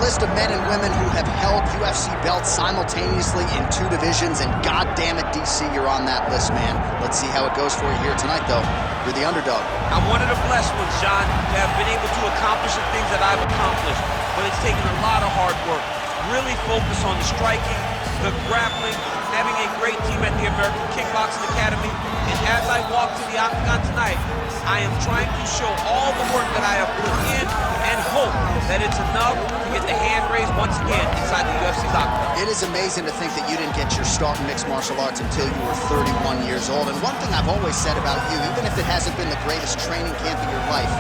list of men and women who have held UFC belts simultaneously in 2 divisions, and goddamn it, DC, you're on that list, man. Let's see how it goes for you here tonight, though. You're the underdog. I'm one of the blessed ones, John, to have been able to accomplish the things that I've accomplished, but it's taken a lot of hard work. Really focus on the striking, the grappling, having a great team at the American Kickboxing Academy, and as I walk to the octagon tonight, I am trying to show all the work that I have put in and hope that it's enough to get the hand raised once again inside the UFC's octagon. It is amazing to think that you didn't get your start in mixed martial arts until you were 31 years old. And one thing I've always said about you, even if it hasn't been the greatest training camp of your life,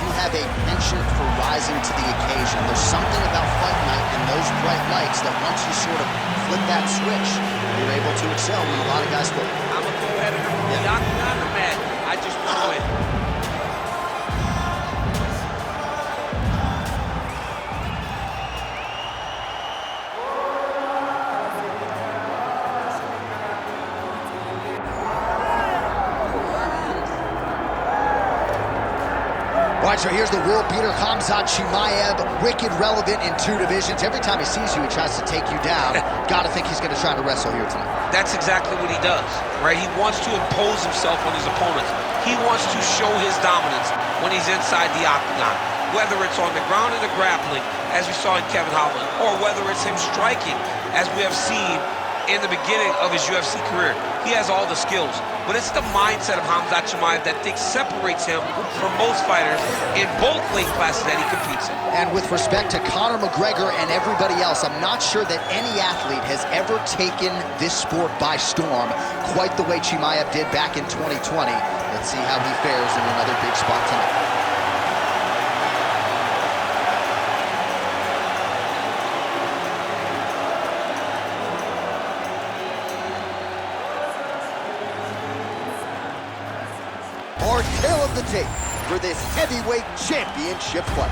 you have a penchant for rising to the occasion. There's something about fight night and those bright lights that once you sort of flip that switch, you're able to excel when a lot of guys don't. I'm a competitor from the octagon to mad. I just want to win. All right, so here's the world beater, Khamzat Chimaev, wicked relevant in 2 divisions. Every time he sees you, he tries to take you down. Gotta think he's gonna try to wrestle here tonight. That's exactly what he does, right? He wants to impose himself on his opponents. He wants to show his dominance when he's inside the octagon, whether it's on the ground in the grappling, as we saw in Kevin Holland, or whether it's him striking, as we have seen in the beginning of his UFC career. He has all the skills, but it's the mindset of Khamzat Chimaev that separates him from most fighters in both weight classes that he competes in. And with respect to Conor McGregor and everybody else, I'm not sure that any athlete has ever taken this sport by storm quite the way Chimaev did back in 2020. Let's see how he fares in another big spot tonight. Our tail of the tape for this heavyweight championship fight.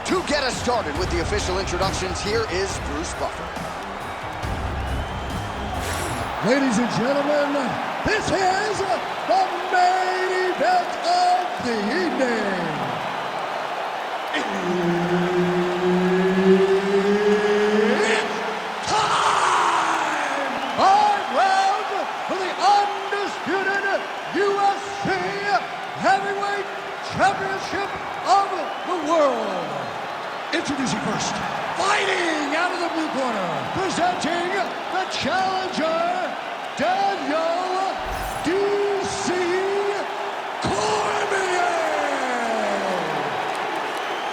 To get us started with the official introductions, here is Bruce Buffer. Ladies and gentlemen, this is the main event of the evening. It's time! 5 rounds for the undisputed UFC Heavyweight Championship of the world. Introducing first, fighting out of the blue corner, presenting the challenger, Daniel D.C. Cormier.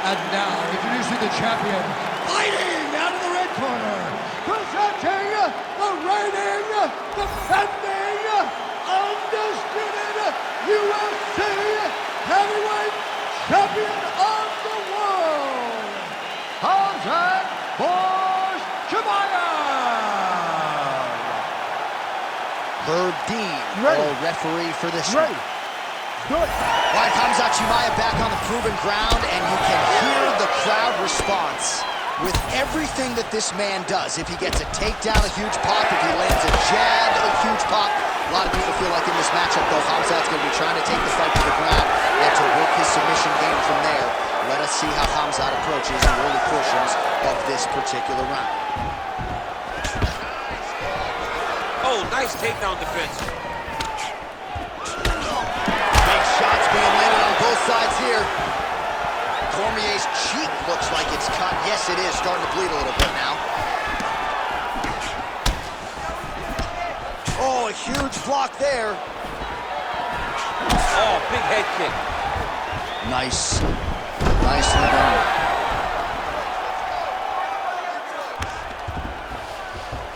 And now, introducing the champion, fighting out of the red corner, presenting the reigning, defending, undisputed UFC Heavyweight Champion of the world, Khamzat Chimaev. Herb Dean, referee for this one. Good. All right, Khamzat Chimaev back on the proven ground, and you can hear the crowd response with everything that this man does. If he gets a takedown, a huge pop. If he lands a jab, a huge pop. A lot of people feel like in this matchup, though, Khamzat's going to be trying to take the fight to the ground and to work his submission game from there. Let us see how Khamzat approaches the early portions of this particular round. Oh, nice takedown defense. Big shots being landed on both sides here. Cormier's cheek looks like it's cut. Yes, it is. Starting to bleed a little bit now. Oh, a huge block there. Oh, big head kick. Nice. Nicely done.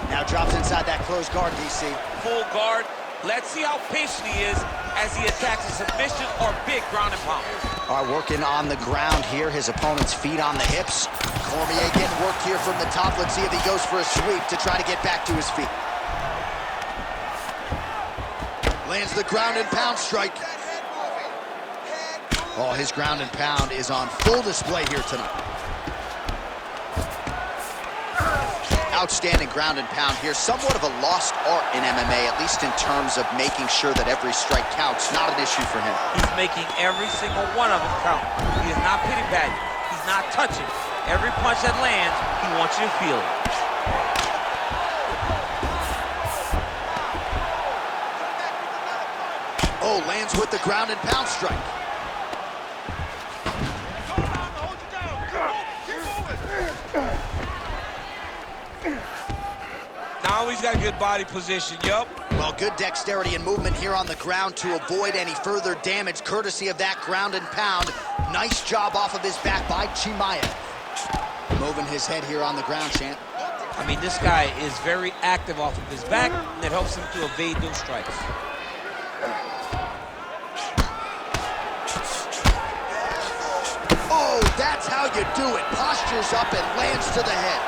Now drops inside that closed guard, DC. Full guard. Let's see how patient he is as he attacks a submission or big ground and pound. All right, working on the ground here. His opponent's feet on the hips. Cormier getting worked here from the top. Let's see if he goes for a sweep to try to get back to his feet. Lands the ground and pound strike. Oh, his ground and pound is on full display here tonight. Outstanding ground and pound here. Somewhat of a lost art in MMA, at least in terms of making sure that every strike counts. Not an issue for him. He's making every single one of them count. He is not pity-patting. He's He's not touching. Every punch that lands, he wants you to feel it. Oh, lands with the ground and pound strike. Now he's got a good body position, yup. Well, good dexterity and movement here on the ground to avoid any further damage, courtesy of that ground and pound. Nice job off of his back by Chimaev. Moving his head here on the ground, champ. I mean, this guy is very active off of his back, and it helps him to evade those strikes. Oh, that's how you do it. Postures up and lands to the head.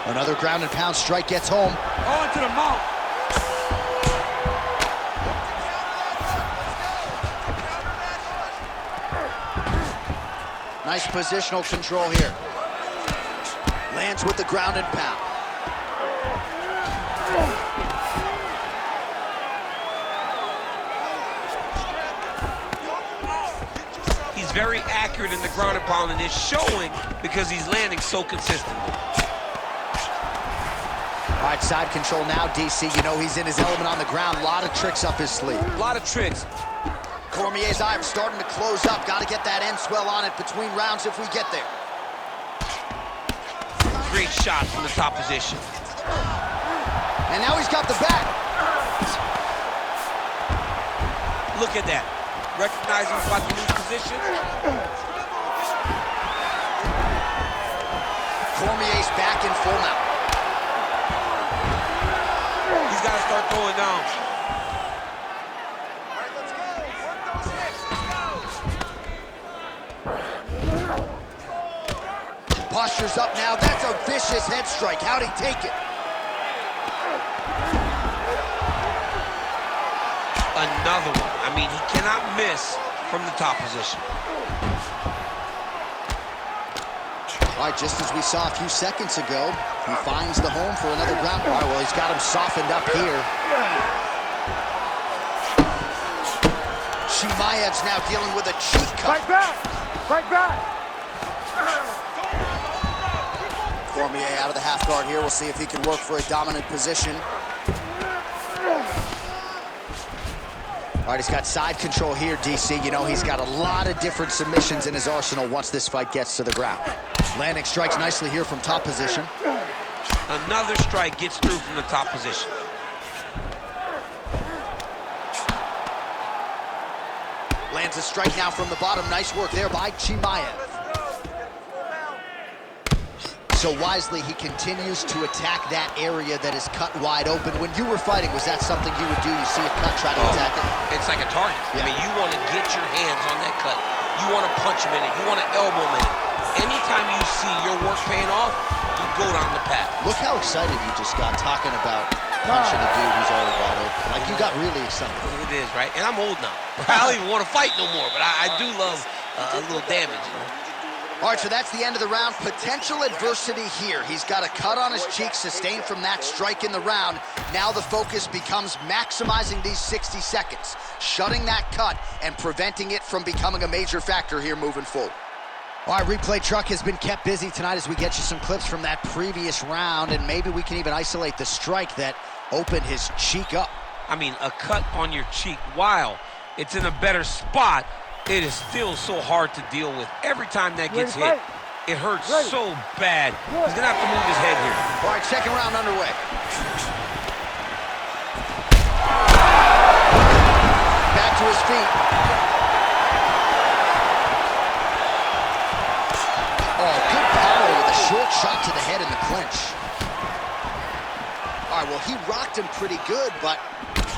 Another ground and pound strike gets home. Oh, into the mouth. Nice positional control here. Lands with the ground and pound. He's very accurate in the ground and pound, and it's showing because he's landing so consistently. All right, side control now, DC. You know he's in his element on the ground. A lot of tricks up his sleeve. A lot of tricks. Cormier's eye starting to close up. Got to get that end swell on it between rounds if we get there. Great shot from the top position. And now he's got the back. Look at that. Recognizing he's about to lose position. Cormier's back in full mount. He's got to start throwing down. Posture's up now. That's a vicious head strike. How'd he take it? Another one. I mean, he cannot miss from the top position. All right, just as we saw a few seconds ago, he finds the home for another ground. All right, well, he's got him softened up here. Chimaev's now dealing with a cheek cut. Fight back! Fight back! Cormier out of the half guard here. We'll see if he can work for a dominant position. All right, he's got side control here, DC. You know, he's got a lot of different submissions in his arsenal once this fight gets to the ground. Landing strikes nicely here from top position. Another strike gets through from the top position. Lands a strike now from the bottom. Nice work there by Chimaev. So wisely, he continues to attack that area that is cut wide open. When you were fighting, was that something you would do? You see a cut, try to attack it? It's like a target. Yeah. I mean, you want to get your hands on that cut. You want to punch him in it. You want to elbow him in it. Anytime you see your work paying off, you go down the path. Look how excited you just got talking about punching a dude who's already wide open. Like, you got really excited. It is, right? And I'm old now. I don't even want to fight no more, but I do love a little damage, you know? All right, so that's the end of the round. Potential adversity here. He's got a cut on his cheek sustained from that strike in the round. Now the focus becomes maximizing these 60 seconds, shutting that cut and preventing it from becoming a major factor here moving forward. All right, replay truck has been kept busy tonight as we get you some clips from that previous round, and maybe we can even isolate the strike that opened his cheek up. I mean, a cut on your cheek, while it's in a better spot, it is still so hard to deal with. Every time that gets hit, it hurts so bad. He's gonna have to move his head here. All right, second round underway. Back to his feet. Oh, good power with a short shot to the head in the clinch. All right, well, he rocked him pretty good, but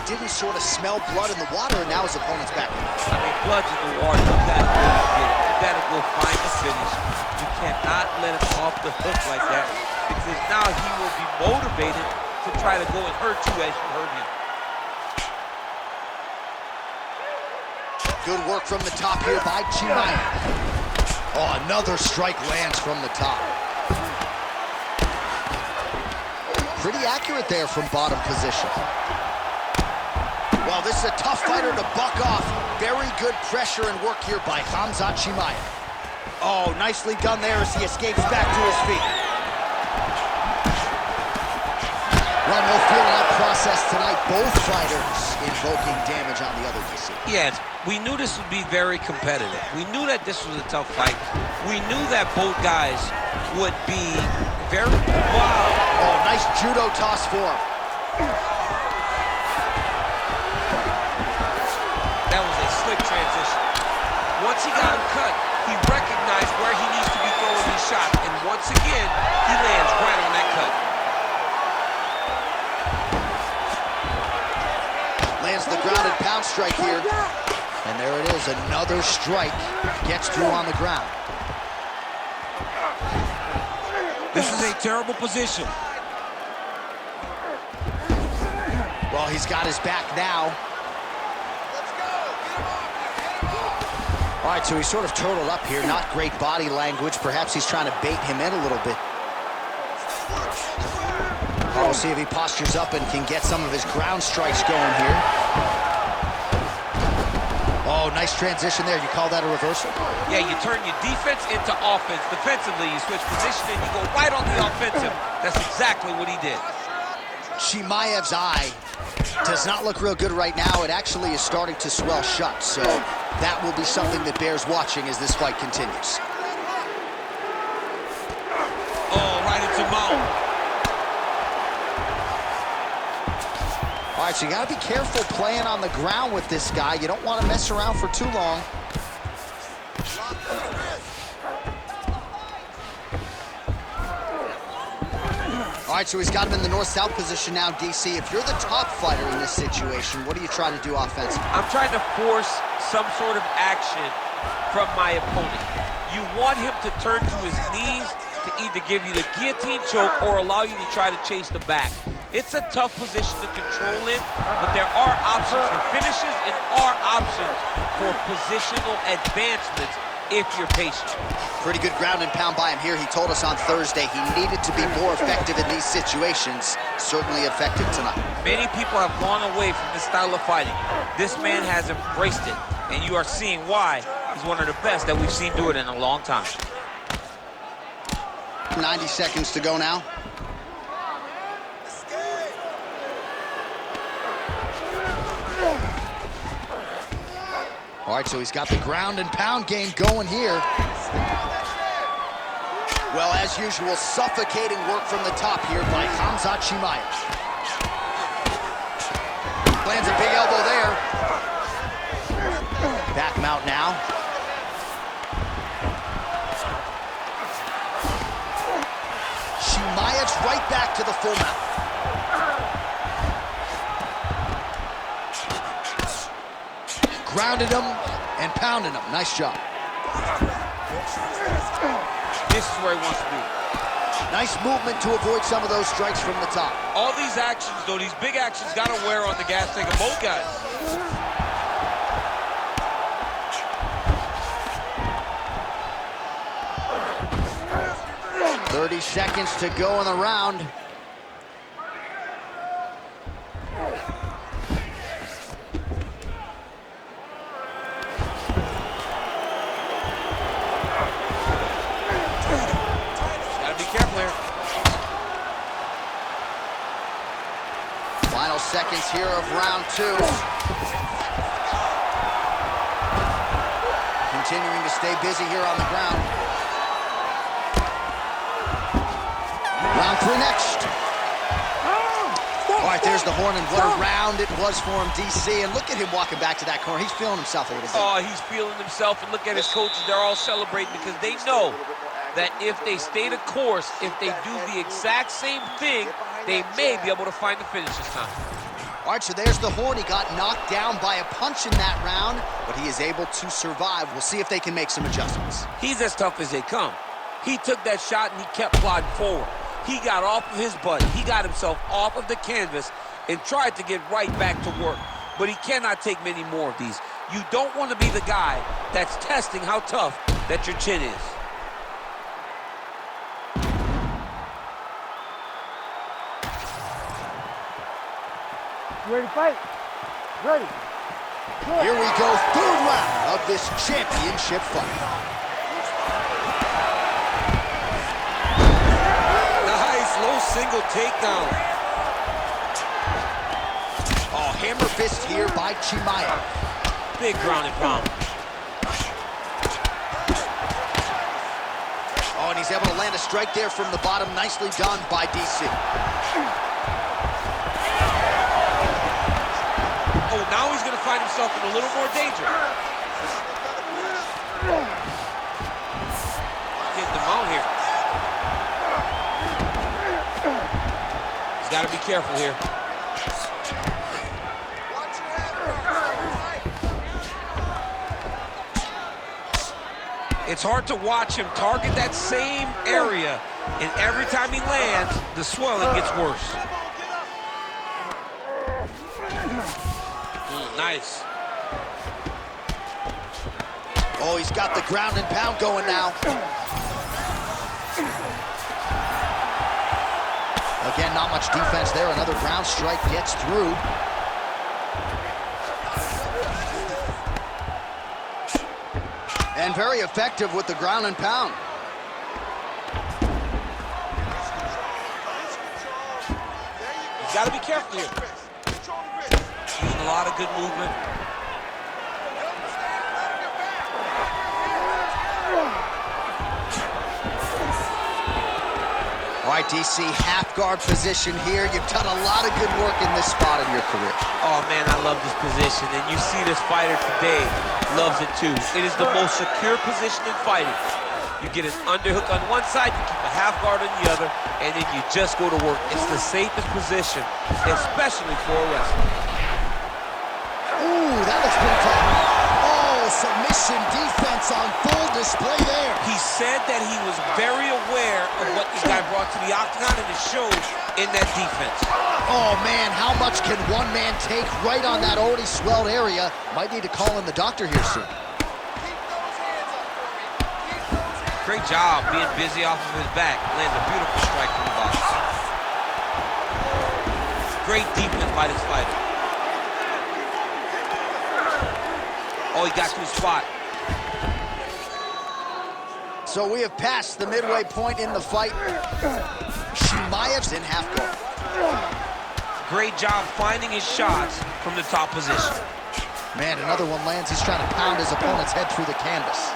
didn't sort of smell blood in the water, and now his opponent's back. I mean, blood's in the water. You gotta go get it. You gotta go find the finish. You cannot let him off the hook like that, because now he will be motivated to try to go and hurt you as you hurt him. Good work from the top here by Chimaev. Oh, another strike lands from the top. Pretty accurate there from bottom position. Well, Oh, this is a tough fighter to buck off. Very good pressure and work here by Khamzat Chimaev. Oh, nicely done there as he escapes back to his feet. Well, no feeling out process tonight. Both fighters invoking damage on the other, DC. Yeah, we knew this would be very competitive. We knew that this was a tough fight. We knew that both guys would be very... Wow. Oh, nice judo toss for him. That was a slick transition. Once he got him cut, he recognized where he needs to be throwing these shots. And once again, he lands right on that cut. Lands the grounded pound strike here. And there it is, another strike. Gets through on the ground. This is a terrible position. Well, he's got his back now. All right, so he's sort of turtled up here. Not great body language. Perhaps he's trying to bait him in a little bit. We'll see if he postures up and can get some of his ground strikes going here. Oh, nice transition there. You call that a reversal? Yeah, you turn your defense into offense. Defensively, you switch position and you go right on the offensive. That's exactly what he did. Chimaev's eye does not look real good right now. It actually is starting to swell shut, so that will be something that bears watching as this fight continues. Oh, right into mount. All right, so you got to be careful playing on the ground with this guy. You don't want to mess around for too long. All right, so he's got him in the north-south position now, DC. If you're the top fighter in this situation, what are you trying to do offensively? I'm trying to force some sort of action from my opponent. You want him to turn to his knees to either give you the guillotine choke or allow you to try to chase the back. It's a tough position to control in, but there are options for finishes and are options for positional advancements if you're patient. Pretty good ground and pound by him here. He told us on Thursday he needed to be more effective in these situations. Certainly effective tonight. Many people have gone away from this style of fighting. This man has embraced it, and you are seeing why he's one of the best that we've seen do it in a long time. 90 seconds to go now. All right, so he's got the ground and pound game going here. Well, as usual, suffocating work from the top here by Khamzat Chimaev. Lands a big elbow there. Back mount now. Chimaev's right back to the full mount. Grounded him and pounded him. Nice job. This is where he wants to be. Nice movement to avoid some of those strikes from the top. All these actions, though, these big actions got to wear on the gas tank of both guys. .30 seconds to go in the round. Final seconds here of round two. Continuing to stay busy here on the ground. Round three next. All right, there's the horn, and what a round it was for him, DC. And look at him walking back to that corner. He's feeling himself a little bit. Oh, he's feeling himself, and look at his coaches. They're all celebrating because they know that if they stay the course, if they do the exact same thing, they may be able to find the finish this time. All right, so there's the horn. He got knocked down by a punch in that round, but he is able to survive. We'll see if they can make some adjustments. He's as tough as they come. He took that shot and he kept plodding forward. He got off of his butt. He got himself off of the canvas and tried to get right back to work. But he cannot take many more of these. You don't want to be the guy that's testing how tough that your chin is. You ready to fight? Ready. Here we go, third round of this championship fight. Nice, low single takedown. Oh, hammer fist here by Chimaev. Big ground and pound. Oh, and he's able to land a strike there from the bottom. Nicely done by DC. Oh, now he's going to find himself in a little more danger. Getting the mount here. He's got to be careful here. It's hard to watch him target that same area, and every time he lands, the swelling gets worse. Nice. Oh, he's got the ground and pound going now. Again, not much defense there. Another ground strike gets through. And very effective with the ground and pound. He's got to be careful here. Using a lot of good movement. All right, DC, half guard position here. You've done a lot of good work in this spot in your career. Oh, man, I love this position. And you see this fighter today loves it, too. It is the most secure position in fighting. You get an underhook on one side, you keep a half guard on the other, and then you just go to work. It's the safest position, especially for a wrestler. Ooh, that looks pretty tough. Oh, submission defense on full display there. He said that he was very aware of what this guy brought to the octagon, and it showed in that defense. Oh, man, how much can one man take right on that already swelled area? Might need to call in the doctor here soon. Great job being busy off of his back. Lands a beautiful strike from the bottom. Great defense by this fighter. Oh, he got to his spot. So we have passed the midway point in the fight. Chimaev's in half guard. Great job finding his shots from the top position. Man, another one lands. He's trying to pound his opponent's head through the canvas.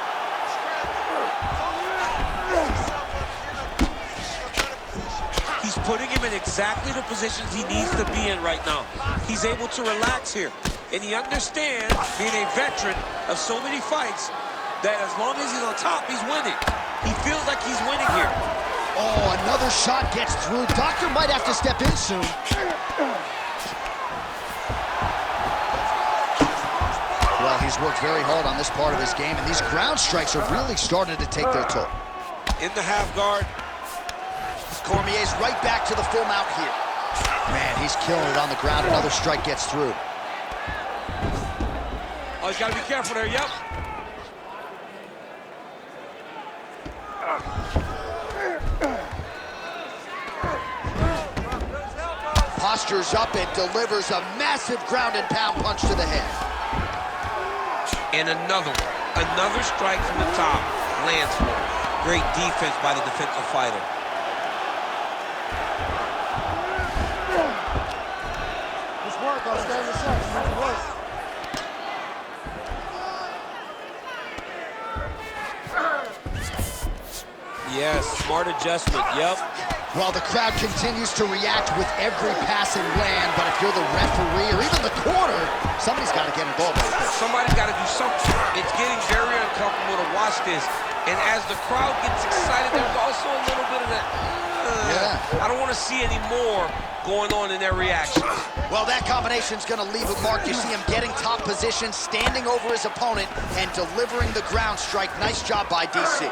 He's putting him in exactly the positions he needs to be in right now. He's able to relax here. And he understands, being a veteran of so many fights, that as long as he's on top, he's winning. He feels like he's winning here. Oh, another shot gets through. Doctor might have to step in soon. Well, he's worked very hard on this part of his game, and these ground strikes are really starting to take their toll. In the half guard. Cormier's right back to the full mount here. Man, he's killing it on the ground. Another strike gets through. Oh, he's got to be careful there, yep. Postures up and delivers a massive ground and pound punch to the head. And another one. Another strike from the top. Lands for him. Great defense by the defensive fighter. Let's work, I'll stay in the second. Let's work. Yes, smart adjustment, yep. Well, the crowd continues to react with every passing land, but if you're the referee or even the corner, somebody's got to get involved with this. Somebody's got to do something. It's getting very uncomfortable to watch this. And as the crowd gets excited, there's also a little bit of that, I don't want to see any more going on in their reactions. Well, that combination's going to leave a mark. You see him getting top position, standing over his opponent, and delivering the ground strike. Nice job by DC.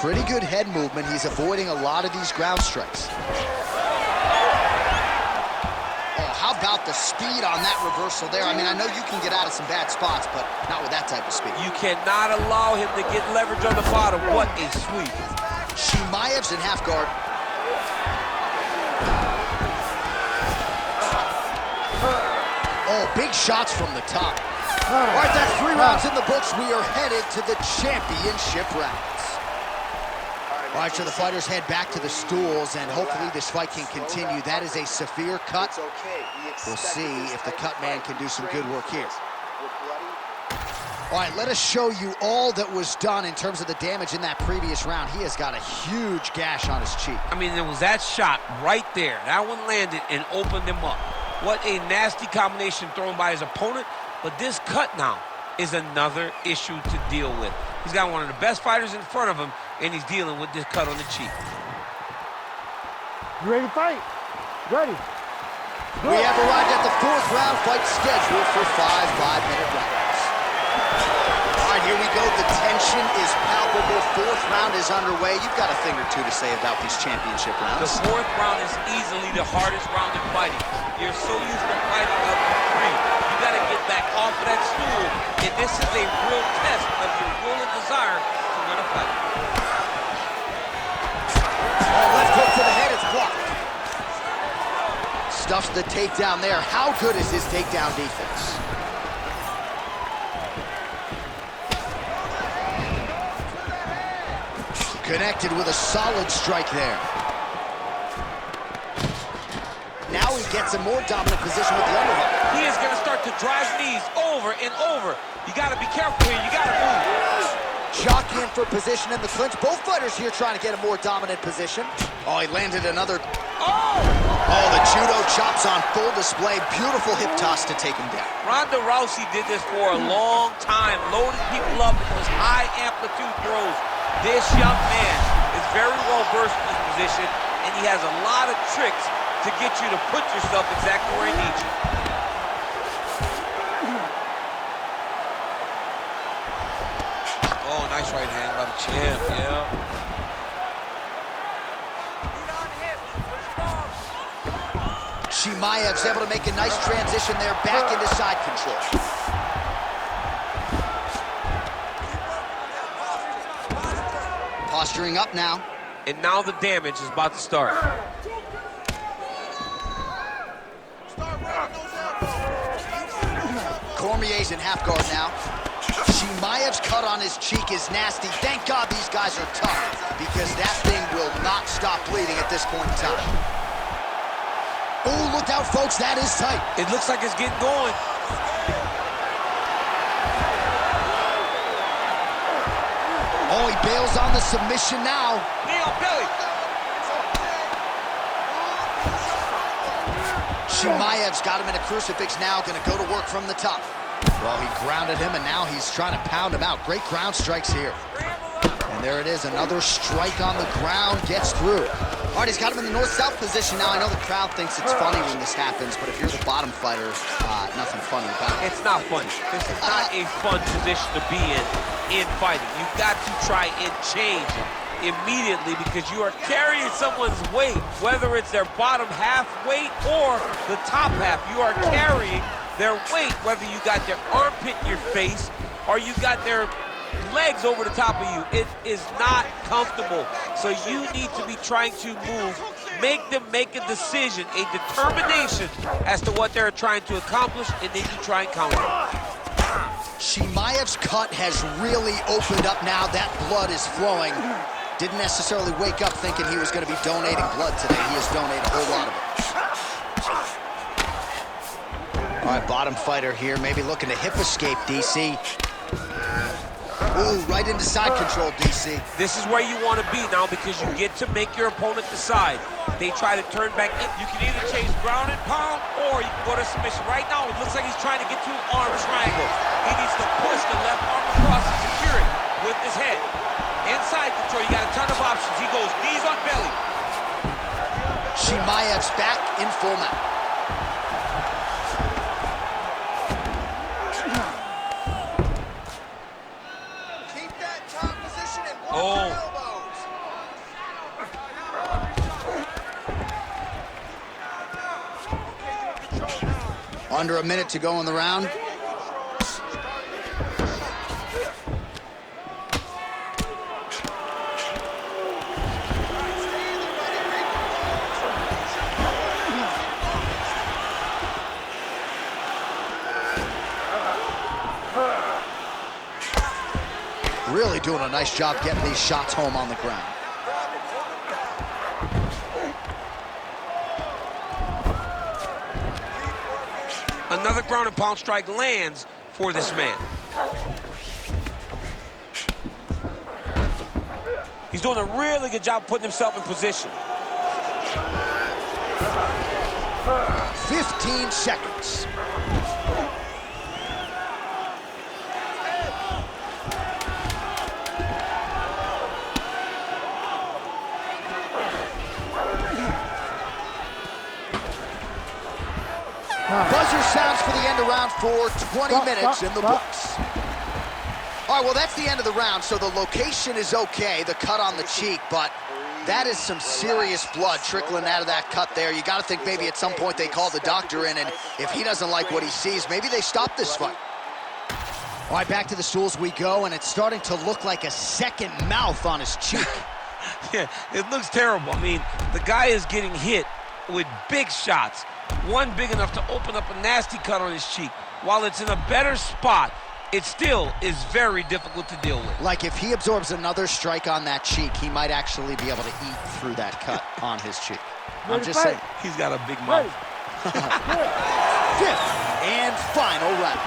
Pretty good head movement. He's avoiding a lot of these ground strikes. Oh, how about the speed on that reversal there? I mean, I know you can get out of some bad spots, but not with that type of speed. You cannot allow him to get leverage on the bottom. What a sweep. Chimaev's in half guard. Oh, big shots from the top. All right, that's 3 rounds in the books. We are headed to the championship rounds. All right, so the fighters head back to the stools, and hopefully this fight can continue. That is a severe cut. We'll see if the cut man can do some good work here. All right, let us show you all that was done in terms of the damage in that previous round. He has got a huge gash on his cheek. I mean, there was that shot right there. That one landed and opened him up. What a nasty combination thrown by his opponent. But this cut now is another issue to deal with. He's got one of the best fighters in front of him, and he's dealing with this cut on the cheek. You ready to fight? Ready. We have arrived at the 4th round fight scheduled for 5 5-minute rounds. All right, here we go. The tension is palpable. 4th round is underway. You've got a thing or two to say about these championship rounds. The 4th round is easily the hardest round in fighting. You're so used to fighting up to 3. You got to get back off of that stool, and this is a real test of your will and desire to win a fight. Oh, left hook to the head. It's blocked. Stuffs the takedown there. How good is his takedown defense? Connected with a solid strike there. Now he gets a more dominant position with the underhook. He is going to start to drive knees over and over. You got to be careful here. You got to move. Jockeying for position in the clinch. Both fighters here trying to get a more dominant position. Oh, he landed another. Oh, the judo chops on full display. Beautiful hip toss to take him down. Ronda Rousey did this for a long time, loading people up in those high amplitude throws. This young man is very well versed in this position, and he has a lot of tricks to get you to put yourself exactly where he needs you. Oh, nice right hand by the champ, yeah. Chimaev's able to make a nice transition there, back into side control. Posturing up now. And now the damage is about to start. Cormier's in half guard now. Chimaev's cut on his cheek is nasty. Thank God these guys are tough, because that thing will not stop bleeding at this point in time. Oh, look out, folks, that is tight. It looks like it's getting going. Oh, he bails on the submission now. Knee on belly. Chimaev's got him in a crucifix now, gonna go to work from the top. Well, he grounded him, and now he's trying to pound him out. Great ground strikes here. And there it is, another strike on the ground, gets through. All right, he's got him in the north-south position now. I know the crowd thinks it's funny when this happens, but if you're the bottom fighter, nothing funny about it. It's not funny. This is not a fun position to be in fighting. You've got to try and change immediately, because you are carrying someone's weight, whether it's their bottom half weight or the top half. You are carrying their weight, whether you got their armpit in your face or you got their legs over the top of you. It is not comfortable. So you need to be trying to move, make them make a decision, a determination as to what they're trying to accomplish, and then you try and counter. Chimaev's cut has really opened up now. That blood is flowing. Didn't necessarily wake up thinking he was going to be donating blood today. He has donated a whole lot of it. All right, bottom fighter here, maybe looking to hip escape, DC. Ooh, right into side control, DC. This is where you want to be now, because you get to make your opponent decide. They try to turn back in. You can either chase ground and pound, or you can go to submission. Right now, it looks like he's trying to get to an arm triangle. He needs to push the left arm across and secure it with his head. Inside control, you got a ton of options. He goes knees on belly. Chimaev's back in full mount. Keep that top position and walk your elbows. Under a minute to go in the round. really doing a nice job getting these shots home on the ground. Another ground and pound strike lands for this man. He's doing a really good job putting himself in position. 15 seconds. Buzzer sounds for the end of round 4, 20 minutes in the books. All right, well, that's the end of the round, so the location is okay, the cut on the cheek, but that is some serious blood trickling out of that cut there. You got to think maybe at some point they call the doctor in, and if he doesn't like what he sees, maybe they stop this fight. All right, back to the stools we go, and it's starting to look like a second mouth on his cheek. Yeah, it looks terrible. I mean, the guy is getting hit with big shots. One big enough to open up a nasty cut on his cheek. While it's in a better spot, it still is very difficult to deal with. Like if he absorbs another strike on that cheek, he might actually be able to eat through that cut on his cheek. I'm just saying. He's got a big mouth. Fifth and final round.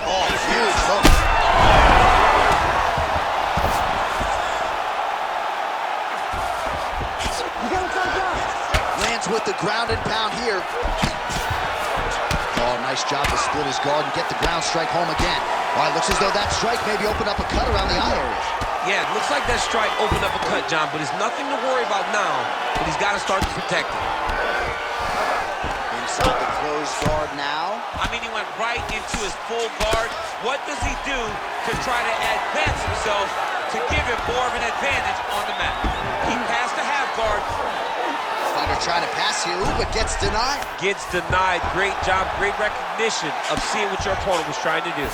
Oh, huge hook. Lands with the ground and pound here. Oh, nice job to split his guard and get the ground strike home again. All right, looks as though that strike maybe opened up a cut around the eye area. Yeah, it looks like that strike opened up a cut, John, but it's nothing to worry about now, but he's got to start to protect it. Inside the closed guard now. I mean, he went right into his full guard. What does he do to try to advance himself to give him more of an advantage on the mat? He has to have guard. Fighter trying to pass here, but gets denied. Gets denied. Great job, great recognition of seeing what your opponent was trying to do.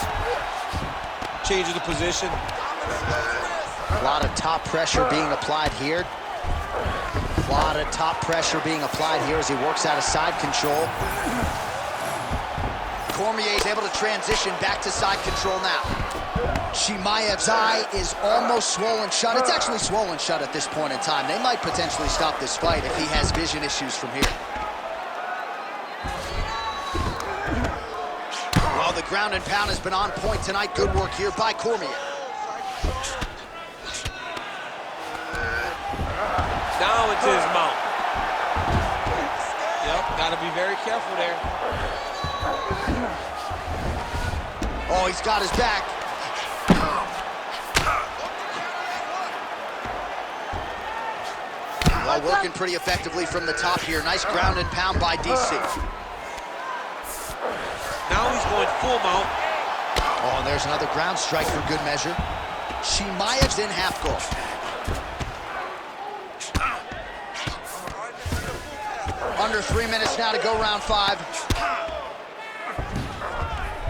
Change of the position. A lot of top pressure being applied here. A lot of top pressure being applied here as he works out of side control. Cormier is able to transition back to side control now. Chimaev's eye is almost swollen shut. It's actually swollen shut at this point in time. They might potentially stop this fight if he has vision issues from here. Well, the ground and pound has been on point tonight. Good work here by Cormier. Now it's his mount. Yep, got to be very careful there. Oh, he's got his back. Well, working pretty effectively from the top here. Nice ground and pound by DC. Now he's going full mount. Oh, and there's another ground strike for good measure. Chimaev's in half guard. Under 3 minutes now to go round 5.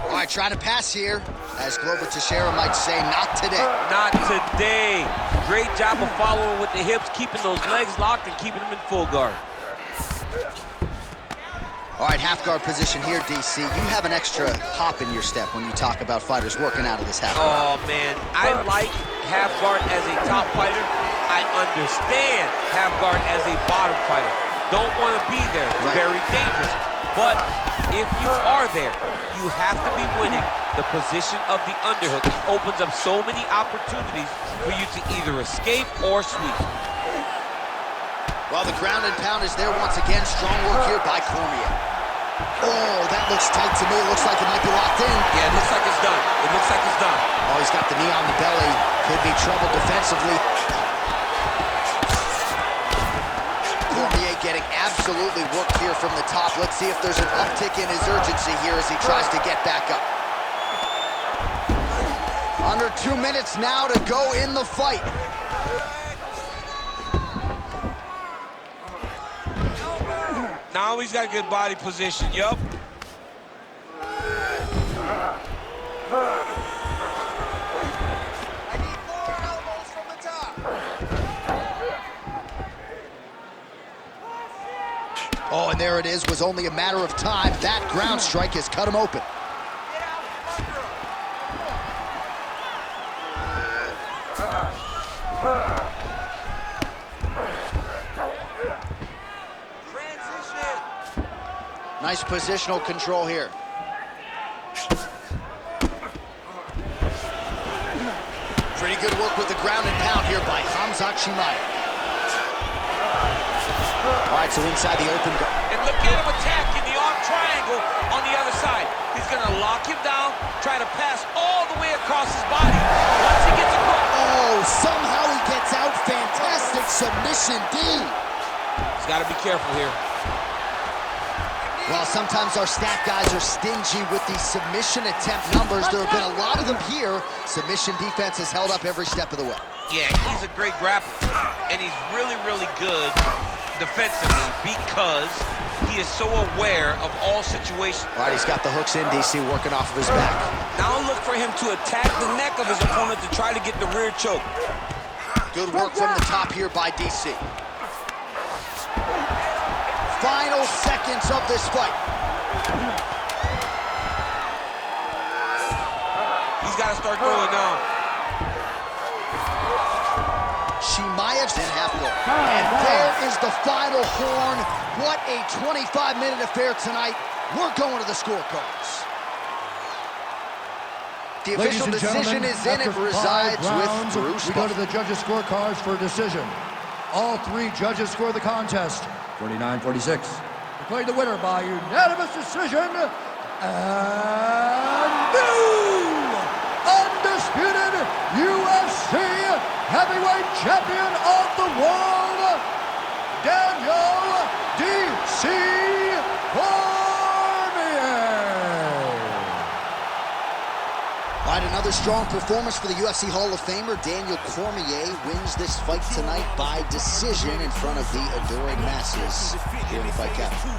All right, trying to pass here. As Glover Teixeira might say, not today. Not today. Great job of following with the hips, keeping those legs locked and keeping them in full guard. All right, half guard position here, DC. You have an extra hop in your step when you talk about fighters working out of this half guard. Oh, man. I like half guard as a top fighter. I understand half guard as a bottom fighter. Don't want to be there. It's very dangerous. But if you are there, you have to be winning. The position of the underhook opens up so many opportunities for you to either escape or sweep. Well, the ground and pound is there once again. Strong work here by Cormier. Oh, that looks tight to me. It looks like it might be locked in. Yeah, it looks like it's done. It looks like it's done. Oh, he's got the knee on the belly. Could be trouble defensively. Cormier getting absolutely worked here from the top. Let's see if there's an uptick in his urgency here as he tries to get back up. Under 2 minutes now to go in the fight. Now he's got good body position, yup. Oh, and And there it is, was only a matter of time. That ground strike has cut him open. Nice positional control here. Pretty good work with the ground and pound here by Khamzat Chimaev. All right, so inside the open. And look at him attacking the arm triangle on the other side. He's going to lock him down, try to pass all the way across his body. Once he gets across. Oh, somehow he gets out. Fantastic submission D. He's got to be careful here. Well, sometimes our stat guys are stingy with the submission attempt numbers. There have been a lot of them here. Submission defense has held up every step of the way. Yeah, he's a great grappler, and he's really, really good defensively because he is so aware of all situations. All right, he's got the hooks in, DC, working off of his back. Now look for him to attack the neck of his opponent to try to get the rear choke. Good work from the top here by DC. Final seconds of this fight. He's got to start throwing now. Chimaev's in half guard. And there is the final horn. What a 25-minute affair tonight. We're going to the scorecards. The official decision is in. It resides with Bruce. We go to the judges' scorecards for a decision. All three judges score the contest 49-46. Declared the winner by unanimous decision and new undisputed UFC heavyweight champion of the world, Daniel D.C. All right, another strong performance for the UFC Hall of Famer. Daniel Cormier wins this fight tonight by decision in front of the adoring masses here in the Fight Capital.